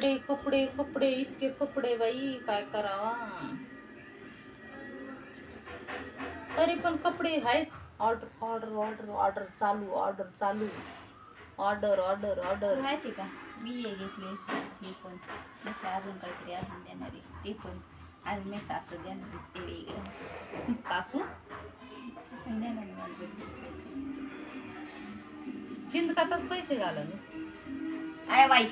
कपडे कपडे कपडे इतके कपडे बाई काय करावा. तरी पण कपडे आहेत. ऑर्डर ऑर्डर ऑर्डर ऑर्डर चालू ऑर्डर चालू ऑर्डर ऑर्डर ऑर्डर. माहिती का मी हे घेतले हे पण म्हटलं अजून काहीतरी अजून देणार आहे ते पण आज मी सासू देणार ते वेगळं. सासू देणार चिंदकातच पैसे घाला नसते. आय बाई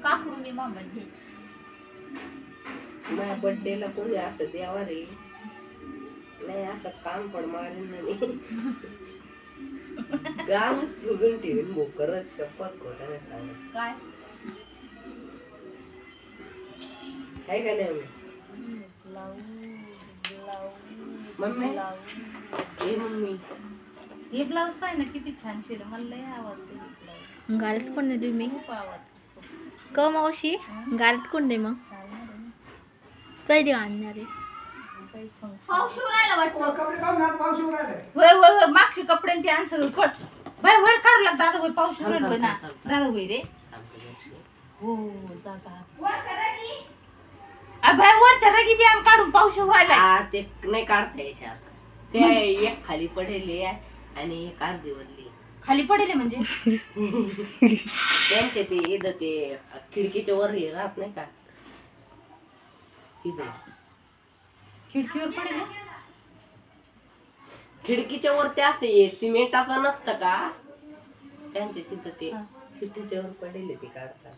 का करू मी मा बर्थडे माझ्या बर्थडेला कोणी असं द्यावा रे नाही असं काम पण मारेन नाही गाव सुगून ठेवीन मोकर शपथ खोटा नाही सांगत काय आहे का नाही मम्मी हे मम्मी हे ब्लाऊज पाय ना किती छान शिवलं. मला लय आवडते हे ब्लाऊज. गारट कोण दे तुम्ही खूप आवडते. क मावशी गारट कोण दे मग कधी आणणार आहे. काही function. पाऊस येऊ राहिला वाटतं. होय होय होय मागचे कपडे ते आन्सर कट बाय वर काढू लाग दादा होय पाऊस येऊ राहिला होय ना दादा होय रे. हो जा जा बाय वरच्या रगी बी आम काढून पाऊस येऊ राहिला. हा ते नाही काढता याच्यात ते एक खाली पडेल आणि एक अर्धी वरली खाली पडेल म्हणजे त्यांचे ते इथं ते खिडकीच्या वर हे राहत नाही का तिथे खिडकीवर पडेल. खिडकीच्या वर ते असे सिमेंटाचं नसतं का त्यांच्या तिथं ते त्याच्यावर पडेल ते काढतात.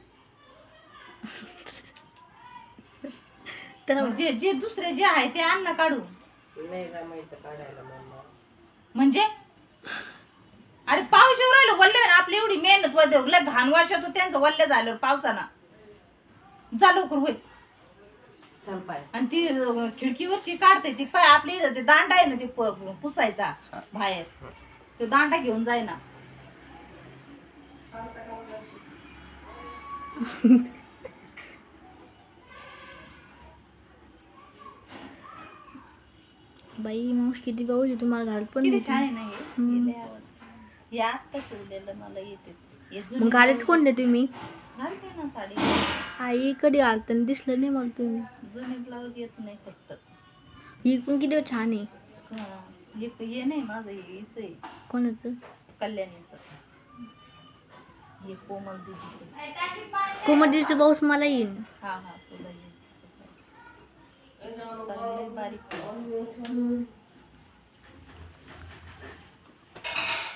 तर जे जे दुसरे जे आहे ते अन्न काढू नाही जमायचं काढायला मम्मा म्हणजे अरे पाऊस येऊ राहिलो वल्ले ना आपली एवढी मेहनत वल्ले घाण वर्षात त्यांचं वल्ले झालं पावसानं जा लवकर होय. चल पाय आणि ती खिडकीवरची काढते ती पाय आपली ते दांडा आहे ना ते पुसायचा बाहेर तो दांडा घेऊन जाय ना. बाई मावशी किती पाऊस आहे तुम्हाला घालत पण किती नाही. छान आहे ना हे लय आवडतं. हे आत्ता शिवलेलं मला येते. हे जुने मग घालत ब्लाऊज कोण दे तुम्ही घालते ना साडी. आई कधी घालताना दिसलं नाही मला तुम्ही. जुने ब्लाऊज येत नाही फक्त. ही पण किती छान आहे. हा, हे नाही माझं हेच आहे कोणाचं कल्याणीचं. हे कोमल दीदीचं. कोमडीचा पाऊस मला येईल. हा हा तुला ये. लय बारीक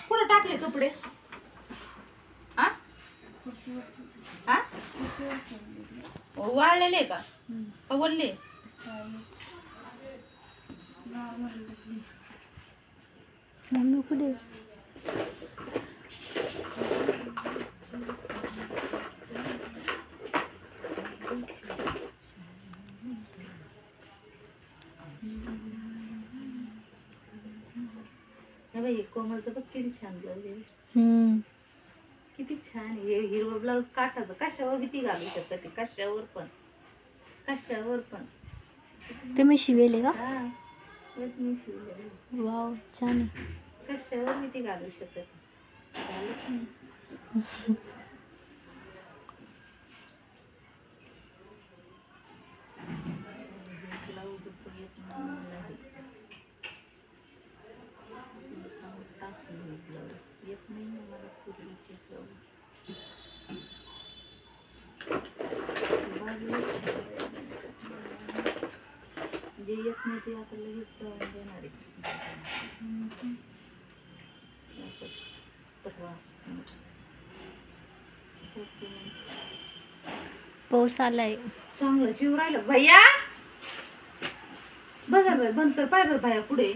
कुठं टाकले कपडे आ आ वाळलेले का वल्ले. मम्मी कुठे कोमलचं बघ किती छान ब्लाऊज आहे. किती छान आहे हिरवं ब्लाऊज काठाचं कशावर बी ती घालू शकते ते कशावर पण तुम्ही शिवेले का. हा मी शिवलेलं वाव छान आहे. कशावर मी ती घालू शकते घालत नाही. ब्लाऊज येत नाही. येत नाही ना मला पूर्वीचे ब्लाऊज. जे येत नाही ते आता लगेच देणार आहे. पाऊस आलाय. चांगलं जीव राहिलं भैया बघा बंद कर पाय बरं भैया पुढे